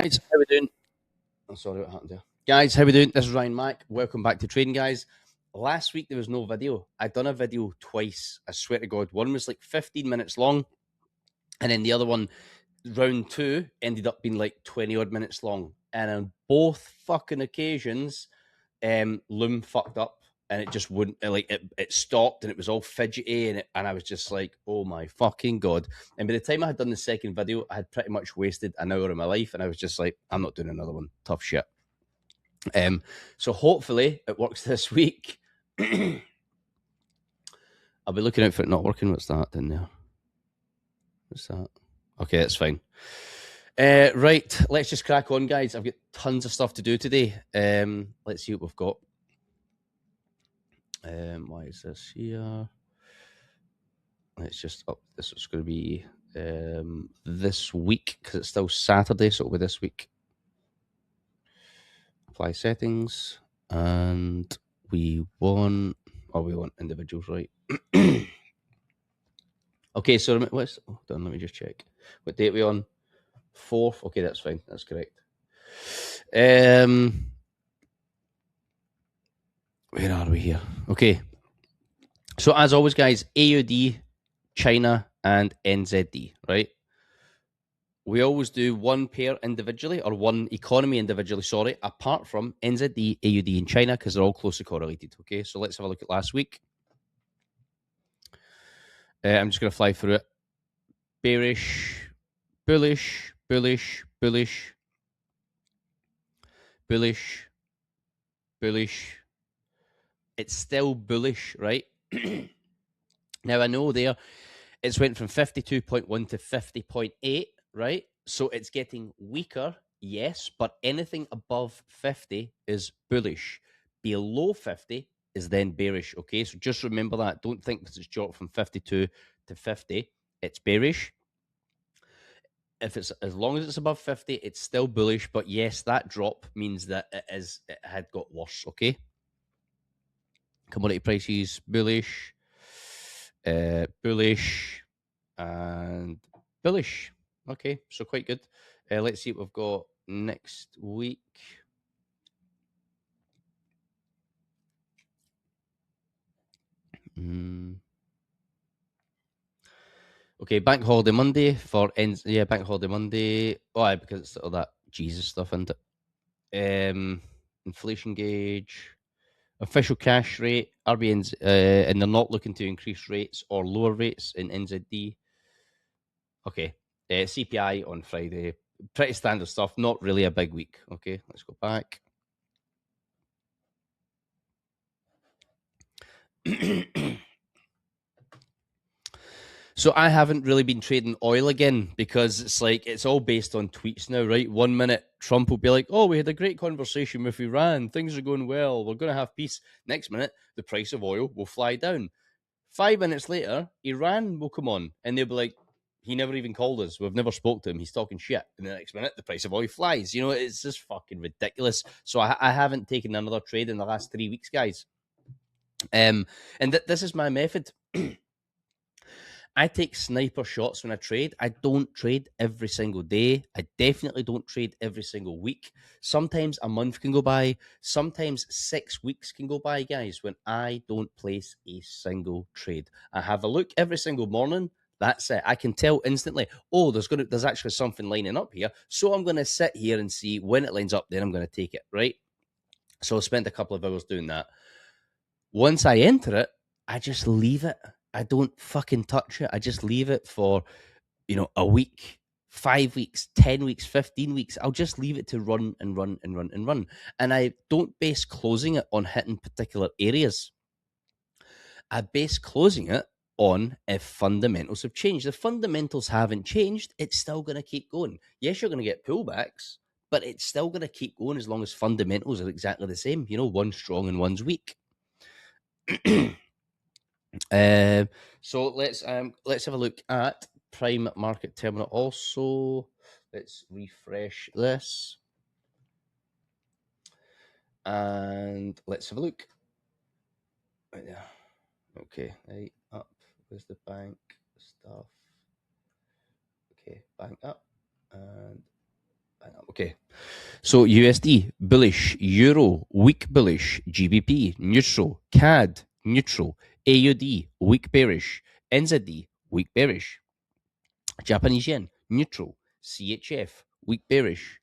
Guys, how we doing? I'm sorry what happened there. Guys, how we doing? This is Ryan Mack. Welcome back to Trading Guys. Last week there was no video. I'd done a video twice. I swear to God. One was like 15 minutes long, and then the other one, round two, ended up being like 20 odd minutes long. And on both fucking occasions, Loom fucked up and it just wouldn't it stopped and it was all fidgety and I was just like, oh my fucking God. And by the time I had done the second video, I had pretty much wasted an hour of my life and I was just like, I'm not doing another one. Tough shit. So hopefully it works this week. I'll be looking out for it not working. What's that in there? What's that? Okay, that's fine. Right, let's just crack on, guys. I've got tons of stuff to do today. Let's see what we've got. Why is this here? Let's just this is going to be this week because it's still Saturday, so it'll be this week. Apply settings, and we want individuals, right? Okay, so hold on, let me just check. What date are we on? 4th. Okay, that's fine. That's correct. Where are we here? Okay. So as always, guys, AUD, China, and NZD, right? We always do one pair individually, or one economy individually, sorry, apart from NZD, AUD, and China, because they're all closely correlated, okay? So let's have a look at last week. I'm just going to fly through it. Bearish, bullish, bullish, bullish, bullish, bullish. It's still bullish, right? Now, I know there it's went from 52.1 to 50.8, right? So it's getting weaker, yes, but anything above 50 is bullish. Below 50 is then bearish, okay? So just remember that. Don't think because it's dropped from 52 to 50, it's bearish. If it's as long as it's above 50, it's still bullish, but yes, that drop means that it had got worse, okay? Commodity prices bullish, bullish, and bullish. Okay, so quite good. Let's see what we've got next week. Okay, Bank Holiday Monday for ends. Yeah, Bank Holiday Monday. Why? Because it's all that Jesus stuff, isn't it? Inflation gauge, official cash rate, RBN's, and they're not looking to increase rates or lower rates in NZD. Okay, CPI on Friday. Pretty standard stuff. Not really a big week. Okay, let's go back. So I haven't really been trading oil again because it's like it's all based on tweets now, right? 1 minute Trump will be like, "Oh, we had a great conversation with Iran. Things are going well. We're going to have peace." Next minute, the price of oil will fly down. 5 minutes later, Iran will come on and they'll be like, "He never even called us. We've never spoke to him. He's talking shit." And the next minute, the price of oil flies. You know, it's just fucking ridiculous. So I haven't taken another trade in the last 3 weeks, guys. And this is my method. I take sniper shots when I trade. I don't trade every single day. I definitely don't trade every single week. Sometimes a month can go by. Sometimes 6 weeks can go by, guys, when I don't place a single trade. I have a look every single morning. That's it. I can tell instantly, oh, there's actually something lining up here. So I'm going to sit here and see when it lines up, then I'm going to take it, right? So I spent a couple of hours doing that. Once I enter it, I just leave it. I don't fucking touch it. I just leave it for, a week, 5 weeks, 10 weeks, 15 weeks. I'll just leave it to run and run and run and run. And I don't base closing it on hitting particular areas. I base closing it on if fundamentals have changed. If fundamentals haven't changed, it's still going to keep going. Yes, you're going to get pullbacks, but it's still going to keep going as long as fundamentals are exactly the same. One's strong and one's weak. So let's have a look at Prime Market Terminal. Also, let's refresh this, and let's have a look. Right there. Okay, right up. Where's the bank stuff? Okay, bank up, and Okay. So USD, bullish. Euro, weak bullish. GBP, neutral. CAD, neutral. AUD, weak bearish. NZD, weak bearish. Japanese yen, neutral. CHF, weak bearish.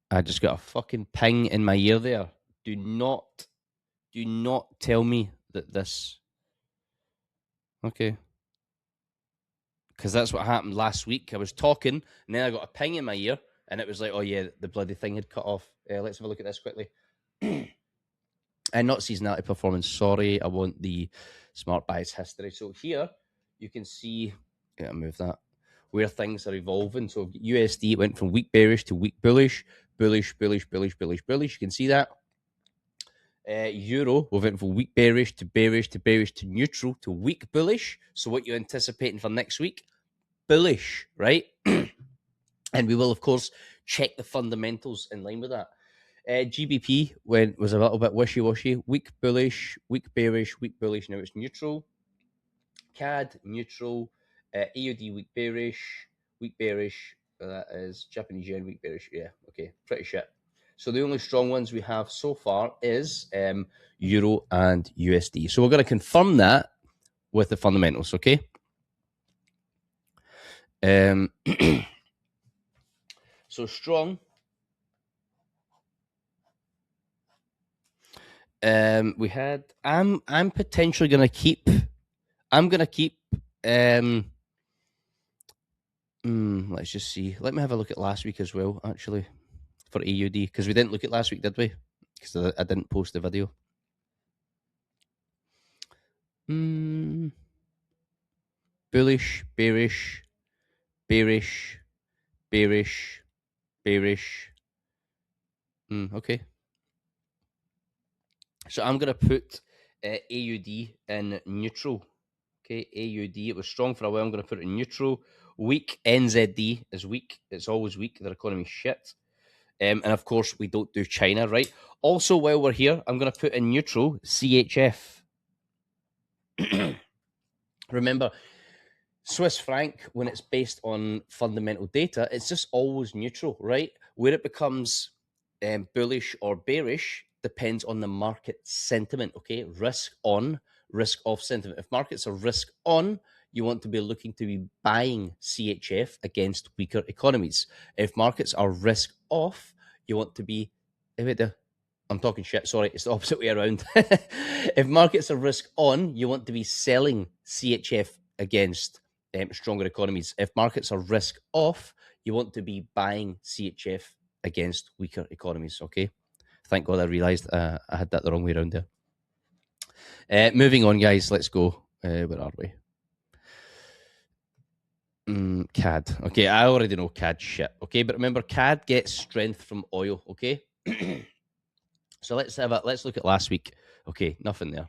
I just got a fucking ping in my ear there. Do not tell me that this. Okay. Because that's what happened last week. I was talking, and then I got a ping in my ear, and it was like, oh yeah, the bloody thing had cut off. Let's have a look at this quickly. And not seasonality performance. Sorry, I want the smart bias history. So here you can see, yeah, move that, where things are evolving. So USD went from weak bearish to weak bullish, bullish, bullish, bullish, bullish, bullish. You can see that. Euro, we went from weak bearish to bearish to bearish to neutral to weak bullish. So what you're anticipating for next week? Bullish, right? And we will, of course, check the fundamentals in line with that. GBP was a little bit wishy-washy. Weak bullish, weak bearish, weak bullish. Now it's neutral. CAD, neutral. AUD, weak bearish, weak bearish. That is Japanese yen, weak bearish. Yeah, okay, pretty shit. So the only strong ones we have so far is Euro and USD. So we're going to confirm that with the fundamentals, okay? So strong. We had. I'm potentially going to keep. I'm going to keep. Let's just see. Let me have a look at last week as well, actually, for AUD, because we didn't look at last week, did we? Because I didn't post the video. Bullish, bearish, bearish, bearish, bearish. Okay. So I'm going to put AUD in neutral. Okay, AUD, it was strong for a while. I'm going to put it in neutral. Weak, NZD is weak. It's always weak. Their economy's shit. And of course, we don't do China, right? Also, while we're here, I'm going to put in neutral CHF. Remember, Swiss franc, when it's based on fundamental data, it's just always neutral, right? Where it becomes bullish or bearish depends on the market sentiment, okay? Risk on, risk off sentiment. If markets are risk on, you want to be looking to be buying CHF against weaker economies. If markets are risk off, you want to be. I'm talking shit. Sorry, it's the opposite way around. If markets are risk on, you want to be selling CHF against stronger economies. If markets are risk off, you want to be buying CHF against weaker economies. Okay. Thank God I realised I had that the wrong way around there. Moving on, guys. Let's go. Where are we? CAD. Okay, I already know CAD shit. Okay, but remember, CAD gets strength from oil. Okay. So let's look at last week. Okay, nothing there.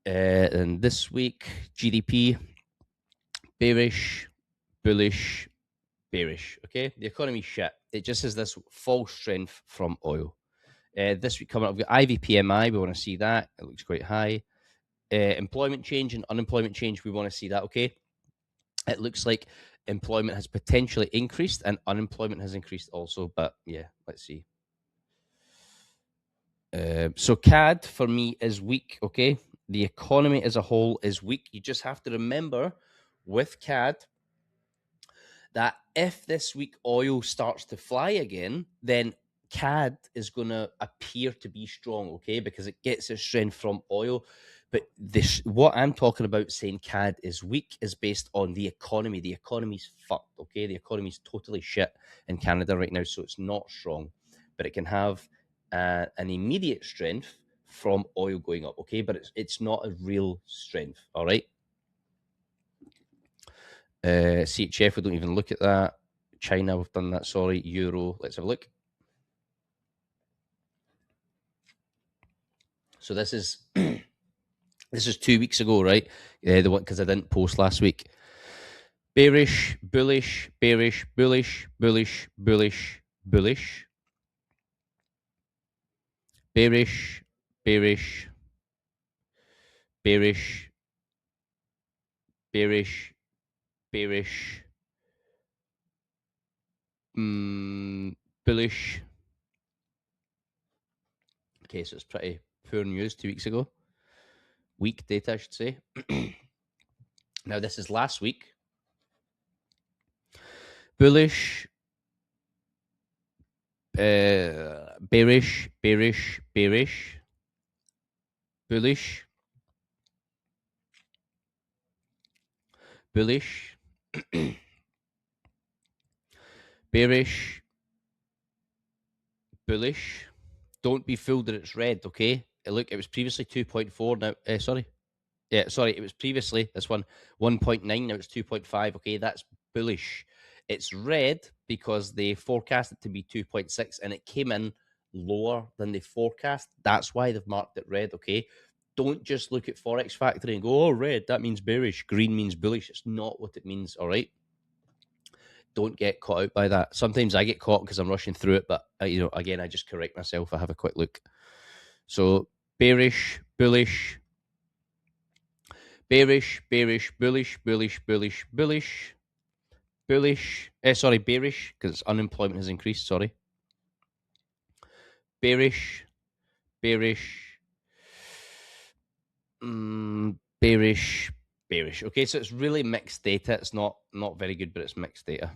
And this week, GDP, bearish, bullish, bearish. Okay, the economy shit. It just has this false strength from oil. This week coming up, we've got IVPMI. We want to see that. It looks quite high. Employment change and unemployment change. We want to see that. Okay, it looks like employment has potentially increased and unemployment has increased also. But yeah, let's see. So CAD for me is weak. Okay, the economy as a whole is weak. You just have to remember with CAD that if this week oil starts to fly again, then CAD is going to appear to be strong, okay, because it gets its strength from oil. But what I'm talking about saying CAD is weak is based on the economy. The economy's fucked, okay? The economy's totally shit in Canada right now, so it's not strong. But it can have an immediate strength from oil going up, okay? But it's not a real strength, all right? CHF, we don't even look at that. China, we've done that. Sorry, Euro. Let's have a look. So this is this is 2 weeks ago, right? The one because I didn't post last week. Bearish, bullish, bearish, bullish, bullish, bullish, bullish. Bearish, bearish, bearish, bearish, bearish, Bullish. Okay, so it's pretty poor news 2 weeks ago. Weak data, I should say. Now, this is last week. Bullish, bearish, bearish, bearish, bullish, bullish, bearish, bullish. Don't be fooled that it's red, okay? Look, it was previously 2.4. Now, sorry. Yeah, sorry, it was previously, this one, 1.9. Now it's 2.5. Okay, that's bullish. It's red because they forecast it to be 2.6 and it came in lower than they forecast. That's why they've marked it red, okay? Don't just look at Forex Factory and go, oh, red, that means bearish. Green means bullish. It's not what it means, all right? Don't get caught out by that. Sometimes I get caught because I'm rushing through it, but, again, I just correct myself. I have a quick look. So, bearish, bullish, bearish, bearish, bullish, bullish, bullish, bullish, bullish. Sorry, bearish, because unemployment has increased. Sorry. Bearish, bearish, bearish, bearish. Okay, so it's really mixed data. It's not very good, but it's mixed data.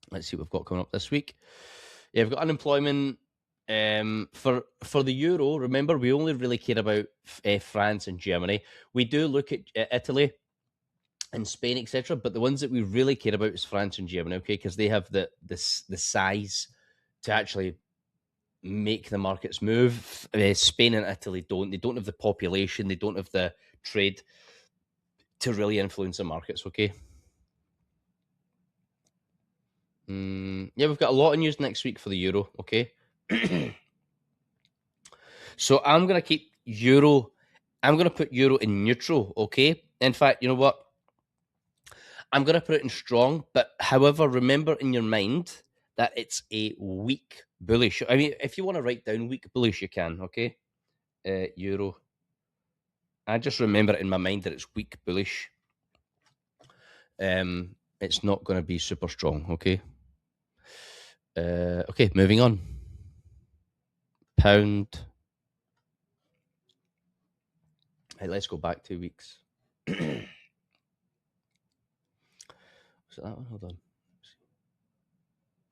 Let's see what we've got coming up this week. Yeah, we've got unemployment. For the euro, remember, we only really care about France and Germany. We do look at Italy and Spain, etc. But the ones that we really care about is France and Germany, okay, because they have the size to actually make the markets move. Spain and Italy don't. They don't have the population. They don't have the trade to really influence the markets, okay? Yeah, we've got a lot of news next week for the euro, okay? So I'm going to keep euro. I'm going to put euro in neutral, okay? In fact, you know what? I'm going to put it in strong, but however, remember in your mind that it's a weak bullish. I mean, if you want to write down weak bullish, you can, okay? Euro. I just remember it in my mind that it's weak bullish. It's not going to be super strong, okay? Okay, moving on. Pound. Hey, let's go back 2 weeks. Was it that one? Hold on.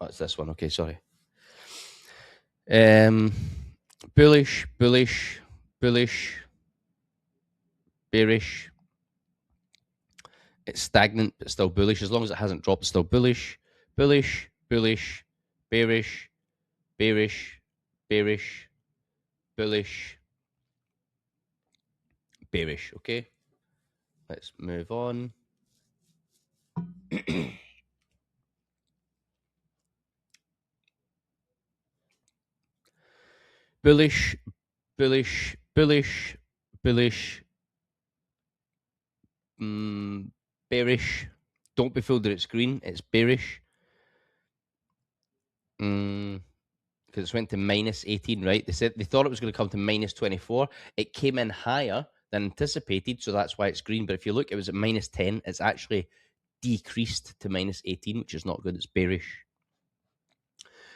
Oh, it's this one. Okay, sorry. Bullish, bullish, bullish, bearish. It's stagnant, but still bullish. As long as it hasn't dropped, it's still bullish. Bullish, bullish, bearish, bearish, bearish, bullish, bearish. Okay, let's move on. Bullish, bullish, bullish, bullish, bearish. Don't be fooled that it's green. It's bearish. Because it went to minus 18, right? They said they thought it was going to come to minus 24. It came in higher than anticipated, so that's why it's green. But if you look, it was at minus 10. It's actually decreased to minus 18, which is not good. It's bearish.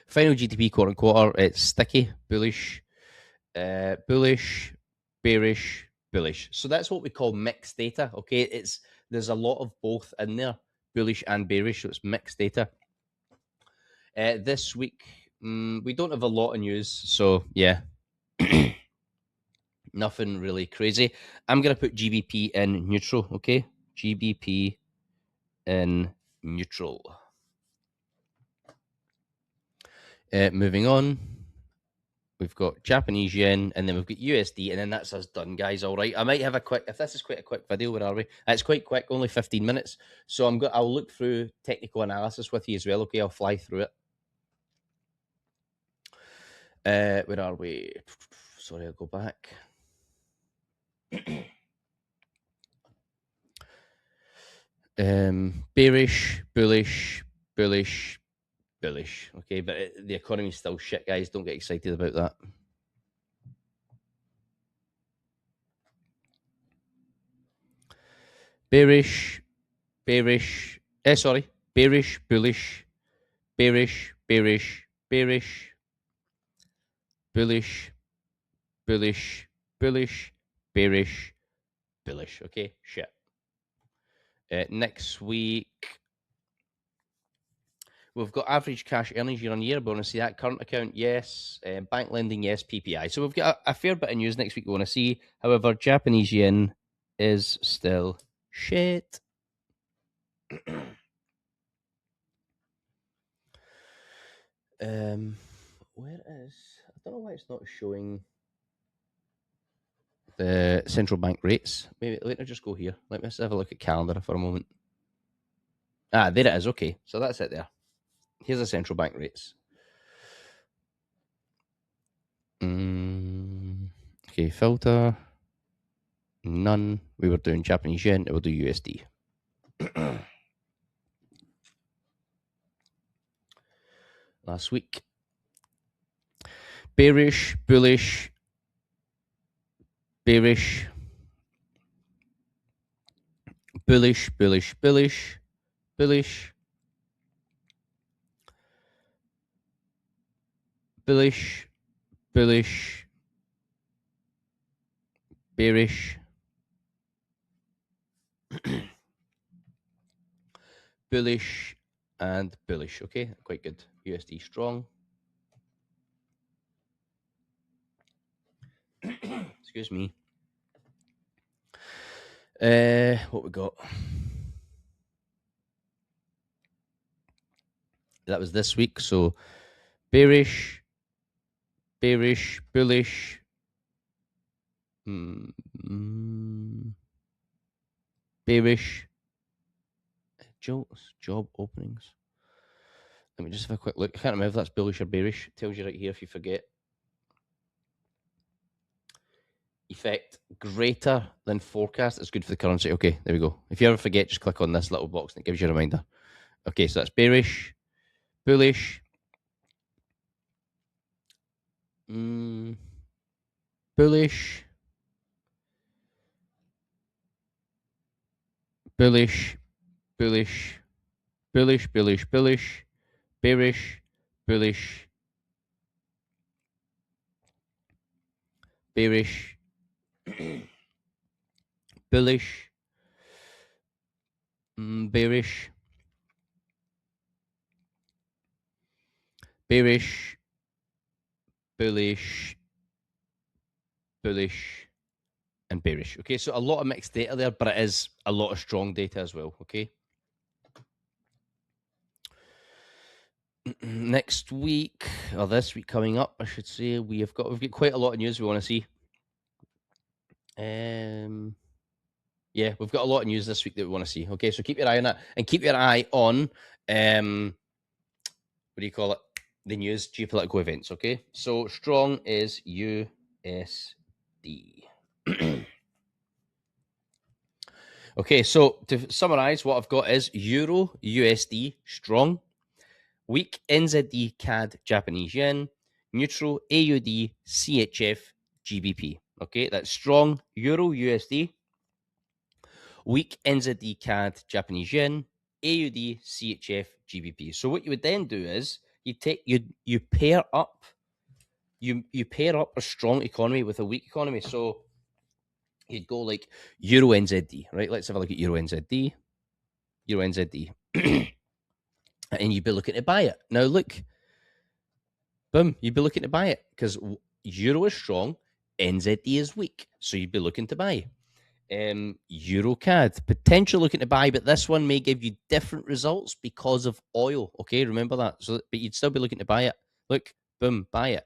Final GDP quarter and quarter, it's sticky, bullish, bullish, bearish, bullish. So that's what we call mixed data. Okay, there's a lot of both in there, bullish and bearish. So it's mixed data. This week, we don't have a lot of news, so yeah, nothing really crazy. I'm gonna put GBP in neutral. Okay, GBP in neutral. Moving on, we've got Japanese yen, and then we've got USD, and then that's us done, guys. All right, I might have if this is quite a quick video. Where are we? It's quite quick, only 15 minutes. So I'll look through technical analysis with you as well. Okay, I'll fly through it. Where are we? Sorry, I'll go back. Bearish, bullish, bullish, bullish. Okay, but the economy's still shit, guys. Don't get excited about that. Bearish, bearish, Sorry, bearish, bullish, bearish, bearish, bearish, bullish, bullish, bullish, bearish, bullish. Okay, shit. Next week, we've got average cash earnings year on year. We want to see that. Current account, yes. Bank lending, yes. PPI. So we've got a fair bit of news next week we want to see. However, Japanese yen is still shit. Where is? I don't know why it's not showing the central bank rates. Maybe let me just go here. Let me just have a look at calendar for a moment. Ah, there it is. Okay, so that's it there. Here's the central bank rates. Okay, filter. None. We were doing Japanese yen. It will do USD. Last week. Bearish, bullish, bearish, bullish, bullish, bullish, bullish, bullish, bullish, bearish, bullish, and bullish. Okay, quite good. USD strong. Excuse me. What we got? That was this week. So bearish, bearish, bullish. Bearish. Job openings. Let me just have a quick look. I can't remember if that's bullish or bearish. It tells you right here if you forget. Effect greater than forecast is good for the currency. Okay, there we go. If you ever forget, just click on this little box and it gives you a reminder. Okay, so that's bearish, bullish, bullish, bullish, bullish, bullish, bullish, bullish, bearish, bullish, bearish, bullish, bearish, bearish, bullish, bullish, and bearish. Okay, so a lot of mixed data there, but it is a lot of strong data as well. Okay. Next week, or this week coming up, I should say, we've got quite a lot of news we want to see. Yeah, we've got a lot of news this week that we want to see. Okay, so keep your eye on that, and keep your eye on what do you call it? The news, geopolitical events. Okay, so strong is USD. Okay, so to summarize, what I've got is Euro USD strong, weak NZD CAD Japanese yen, neutral AUD CHF GBP. Okay, that's strong Euro USD, weak NZD CAD Japanese yen, AUD CHF GBP. So what you would then do is you pair up a strong economy with a weak economy. So you'd go like Euro NZD, right? Let's have a look at Euro NZD. Euro NZD. And you'd be looking to buy it. Now look, boom, you'd be looking to buy it because Euro is strong, NZD is weak. So you'd be looking to buy. EuroCAD, potentially looking to buy, but this one may give you different results because of oil. Okay, remember that. So, but you'd still be looking to buy it. Look, boom, buy it.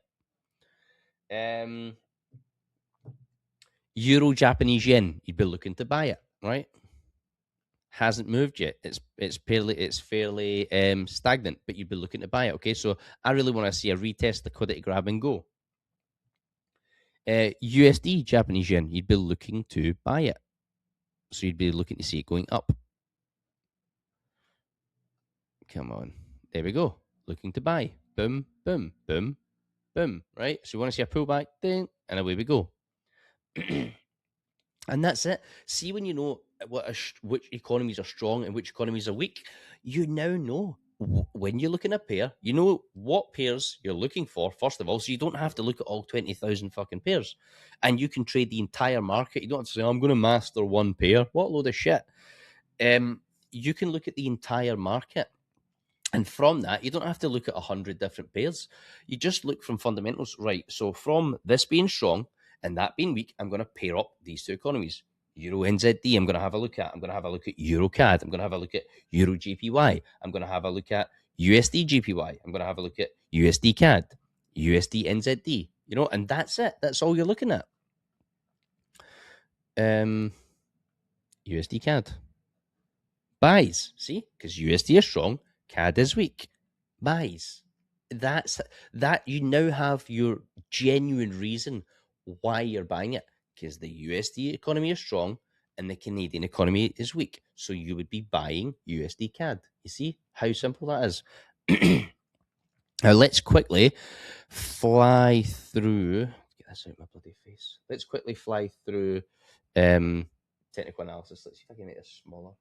Euro Japanese yen, you'd be looking to buy it, right? Hasn't moved yet. It's fairly stagnant, but you'd be looking to buy it. Okay, so I really want to see a retest, liquidity grab, and go. USD Japanese yen, you'd be looking to buy it. So you'd be looking to see it going up. Come on. There we go. Looking to buy. Boom, boom, boom, boom. Right? So you want to see a pullback? Ding, and away we go. And that's it. See, when you know which economies are strong and which economies are weak, you now know when you're looking at a pair, you know what pairs you're looking for, first of all. So you don't have to look at all 20,000 fucking pairs. And you can trade the entire market. You don't have to say, I'm going to master one pair. What load of shit. You can look at the entire market. And from that, you don't have to look at 100 different pairs. You just look from fundamentals. Right. So from this being strong and that being weak, I'm going to pair up these two economies. Euro NZD, I'm going to have a look at. I'm going to have a look at Euro CAD. I'm going to have a look at Euro JPY. I'm going to have a look at USD JPY. I'm going to have a look at USD CAD, USD NZD. You know, and that's it. That's all you're looking at. USD CAD. Buys. See? Because USD is strong, CAD is weak. Buys. That you now have your genuine reason why you're buying it, because the USD economy is strong and the Canadian economy is weak. So you would be buying USD CAD. You see how simple that is. Now let's quickly fly through. Get this out of my bloody face. Let's quickly fly through technical analysis. Let's see if I can make this smaller.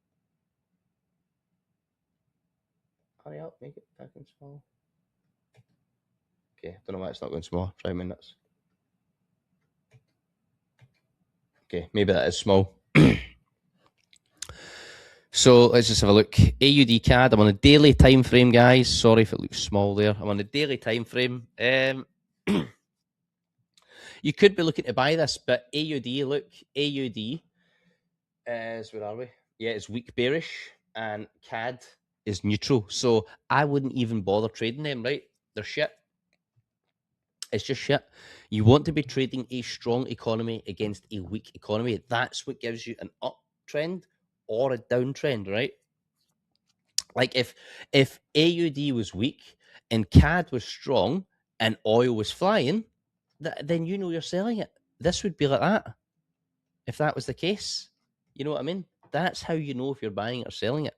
Hurry up, make it back in small. Okay, don't know why it's not going small. Try minutes. Okay, maybe that is small. So let's just have a look. AUD CAD. I'm on a daily time frame, guys. Sorry if it looks small there. I'm on a daily time frame. You could be looking to buy this, but AUD. Look, AUD is, where are we? Yeah, it's weak bearish, and CAD is neutral. So I wouldn't even bother trading them. Right? They're shit. It's just shit. You want to be trading a strong economy against a weak economy. That's what gives you an uptrend or a downtrend, right? Like if AUD was weak and CAD was strong and oil was flying, then you know you're selling it. This would be like that if that was the case. You know what I mean? That's how you know if you're buying it or selling it.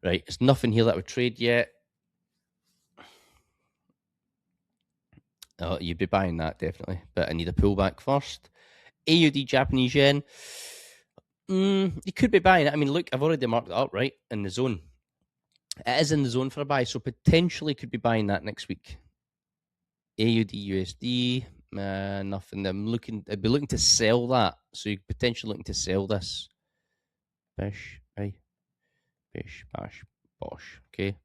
Right, there's nothing here that would trade yet. Oh, you'd be buying that definitely, but I need a pullback first. AUD Japanese yen. You could be buying it. I mean, look, I've already marked it up, right, in the zone. It is in the zone for a buy, so potentially could be buying that next week. AUD USD, nothing. I'd be looking to sell that, so you're potentially looking to sell this. Bish, right? Bish, bash, bosh. Okay.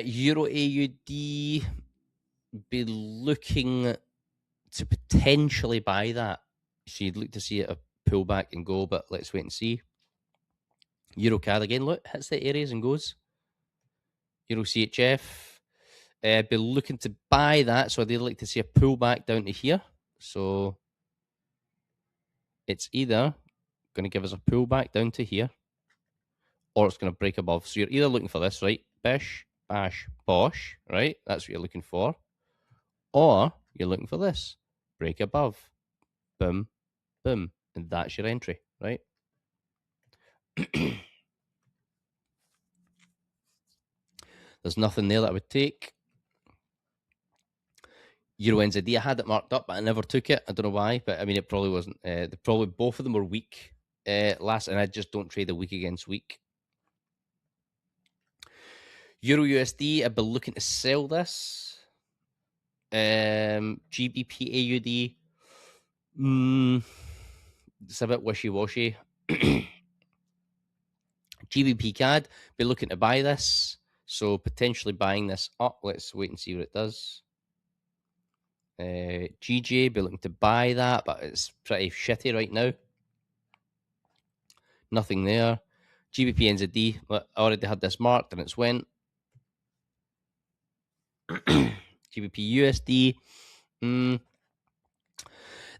Euro AUD, be looking to potentially buy that. So you'd look to see it a pull back and go, but let's wait and see. Euro CAD again, look, hits the areas and goes. Euro CHF, be looking to buy that, so I'd like to see a pullback down to here. So it's either going to give us a pullback down to here, or it's going to break above. So you're either looking for this, right? Bish, bash, bosh, right? That's what you're looking for. Or you're looking for this. Break above. Boom, boom. And that's your entry, right? There's nothing there that I would take. Euro NZD, I had it marked up, but I never took it. I don't know why, but I mean, it probably wasn't. Probably both of them were weak last, and I just don't trade a week against week. Euro USD, I've been looking to sell this. GBP AUD, it's a bit wishy-washy. GBP CAD, be looking to buy this, so potentially buying this up. Let's wait and see what it does. GJ, be looking to buy that, but it's pretty shitty right now. Nothing there. GBP NZD, I already had this marked and it's went. GBP USD,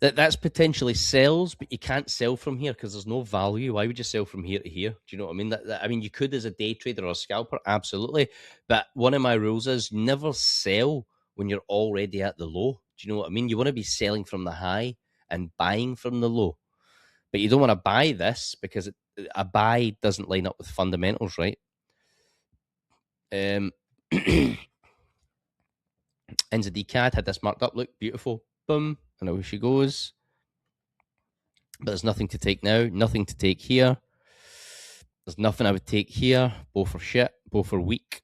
that's potentially sells, but you can't sell from here because there's no value. Why would you sell from here to here? Do you know what I mean? I mean, you could as a day trader or a scalper, absolutely. But one of my rules is never sell when you're already at the low. Do you know what I mean? You want to be selling from the high and buying from the low. But you don't want to buy this because a buy doesn't line up with fundamentals, right? NZD CAD had this marked up. Look, beautiful. Boom. And away she goes. But there's nothing to take now. Nothing to take here. There's nothing I would take here. Both are shit. Both are weak.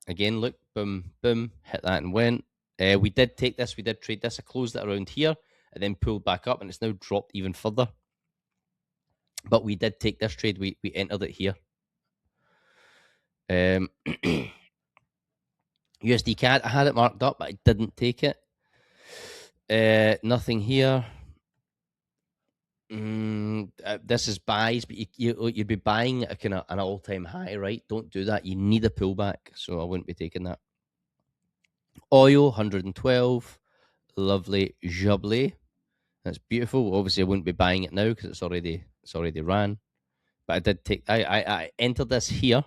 Again, look. Boom, boom. Hit that and went. We did take this. We did trade this. I closed it around here and then pulled back up, and it's now dropped even further. But we did take this trade. We entered it here. USD CAD, I had it marked up, but I didn't take it. Nothing here. This is buys, but you'd be buying at kind of an all-time high, right? Don't do that. You need a pullback, so I wouldn't be taking that. Oil, 112. Lovely jubbly. That's beautiful. Obviously, I wouldn't be buying it now because it's already ran. But I did take. I entered this here.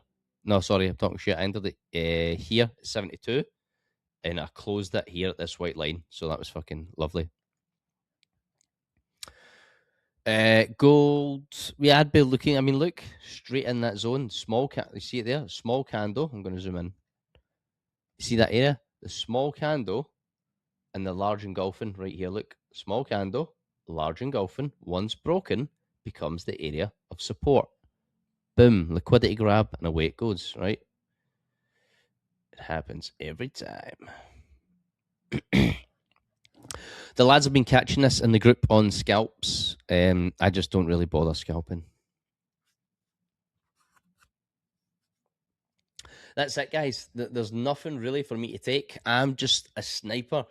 No, sorry, I'm talking shit. I entered it here, 72, and I closed it here at this white line. So that was fucking lovely. Gold. I'd be looking. I mean, look straight in that zone. Small you see it there? Small candle. I'm going to zoom in. You see that area? The small candle and the large engulfing right here. Look, small candle, large engulfing. Once broken, becomes the area of support. Boom, liquidity grab, and away it goes, right? It happens every time. The lads have been catching this in the group on scalps. I just don't really bother scalping. That's it, guys. There's nothing really for me to take. I'm just a sniper.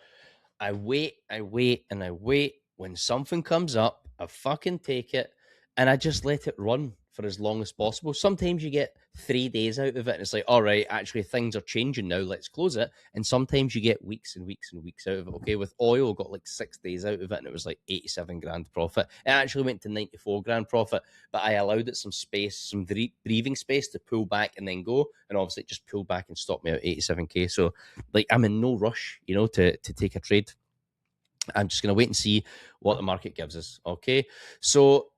I wait, and I wait. When something comes up, I fucking take it, and I just let it run for as long as possible. Sometimes you get 3 days out of it, and it's like, all right, actually things are changing now. Let's close it. And sometimes you get weeks and weeks and weeks out of it. Okay, with oil, got like 6 days out of it, and it was like 87 grand profit. It actually went to 94 grand profit, but I allowed it some space, some breathing space to pull back and then go. And obviously, it just pulled back and stopped me at 87k. So, like, I'm in no rush, to take a trade. I'm just going to wait and see what the market gives us. Okay. So,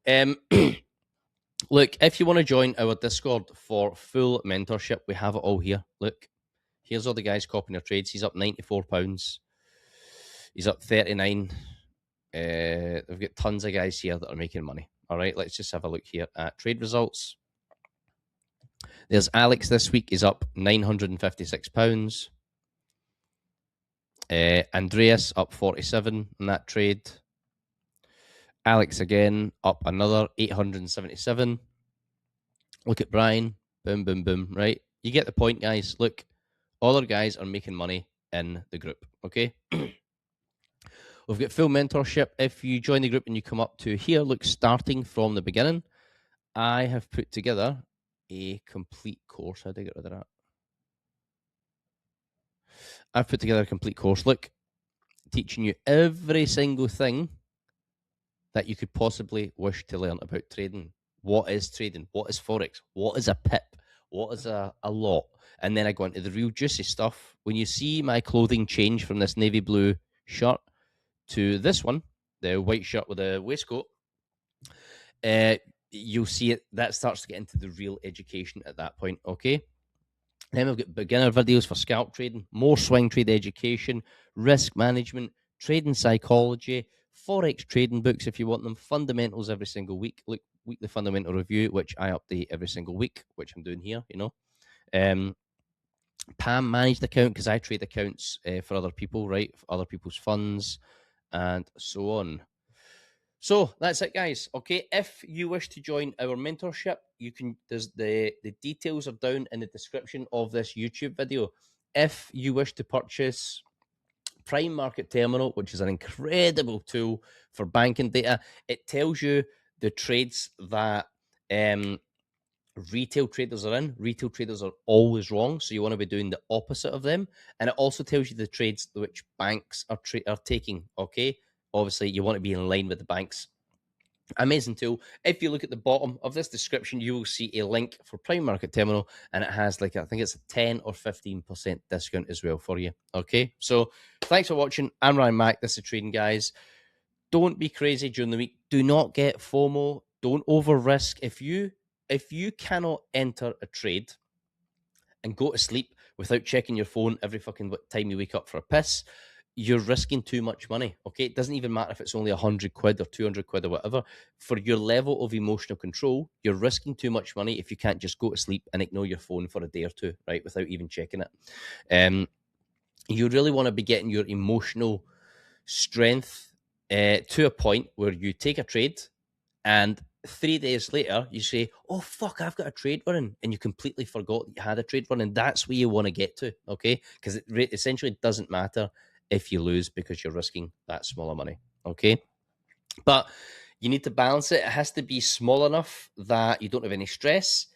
look, if you want to join our Discord for full mentorship, we have it all here. Look, here's all the guys copying their trades. He's up £94. He's up 39. We've got tons of guys here that are making money. All right. Let's just have a look here at trade results. There's Alex this week. He's up £956. Andreas up 47 in that trade. Alex again up another 877. Look at Brian. Boom, boom, boom. Right? You get the point, guys. Look, all our guys are making money in the group. Okay? We've got full mentorship. If you join the group and you come up to here, look, starting from the beginning, I have put together a complete course. How do I get rid of that? I've put together a complete course. Look, teaching you every single thing that you could possibly wish to learn about trading. What is trading? What is Forex? What is a pip? What is a lot? And then I go into the real juicy stuff. When you see my clothing change from this navy blue shirt to this one, the white shirt with a waistcoat, you'll see it. That starts to get into the real education at that point, okay? Then we've got beginner videos for scalp trading, more swing trade education, risk management, trading psychology, Forex trading books if you want them, fundamentals every single week, like weekly fundamental review, which I update every single week, which I'm doing here, Pam managed account because I trade accounts for other people, right? For other people's funds and so on. So that's it, guys. Okay, if you wish to join our mentorship, you can. There's the details are down in the description of this YouTube video. If you wish to purchase Prime Market Terminal, which is an incredible tool for banking data, it tells you the trades that retail traders are in. Retail traders are always wrong, so you want to be doing the opposite of them. And it also tells you the trades which banks are taking. Okay, obviously you want to be in line with the banks. Amazing tool. If you look at the bottom of this description, you will see a link for Prime Market Terminal, and it has I think it's a 10 or 15% discount as well for you. Okay, so thanks for watching. I'm Ryan Mack. This is Trading Guys. Don't be crazy during the week. Do not get FOMO. Don't over risk. If you cannot enter a trade and go to sleep without checking your phone every fucking time you wake up for a piss, you're risking too much money. Okay, it doesn't even matter if it's only 100 quid or 200 quid or whatever. For your level of emotional control, you're risking too much money if you can't just go to sleep and ignore your phone for a day or two, right, without even checking it. You really want to be getting your emotional strength to a point where you take a trade and 3 days later you say, oh fuck, I've got a trade running, and you completely forgot that you had a trade running. That's where you want to get to, okay? Because it essentially doesn't matter if you lose because you're risking that smaller money, okay? But you need to balance it. It has to be small enough that you don't have any stress,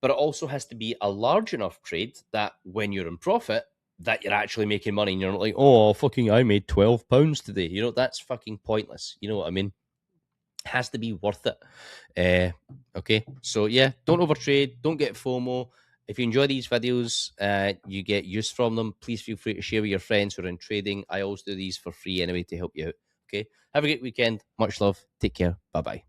but it also has to be a large enough trade that when you're in profit, that you're actually making money, and you're not like, oh fucking, I made £12 today. You know, that's fucking pointless. You know what I mean? It has to be worth it. Okay, so yeah, don't overtrade, don't get FOMO. If you enjoy these videos, you get use from them, please feel free to share with your friends who are in trading. I always do these for free anyway to help you out. Okay, have a great weekend. Much love. Take care. Bye bye.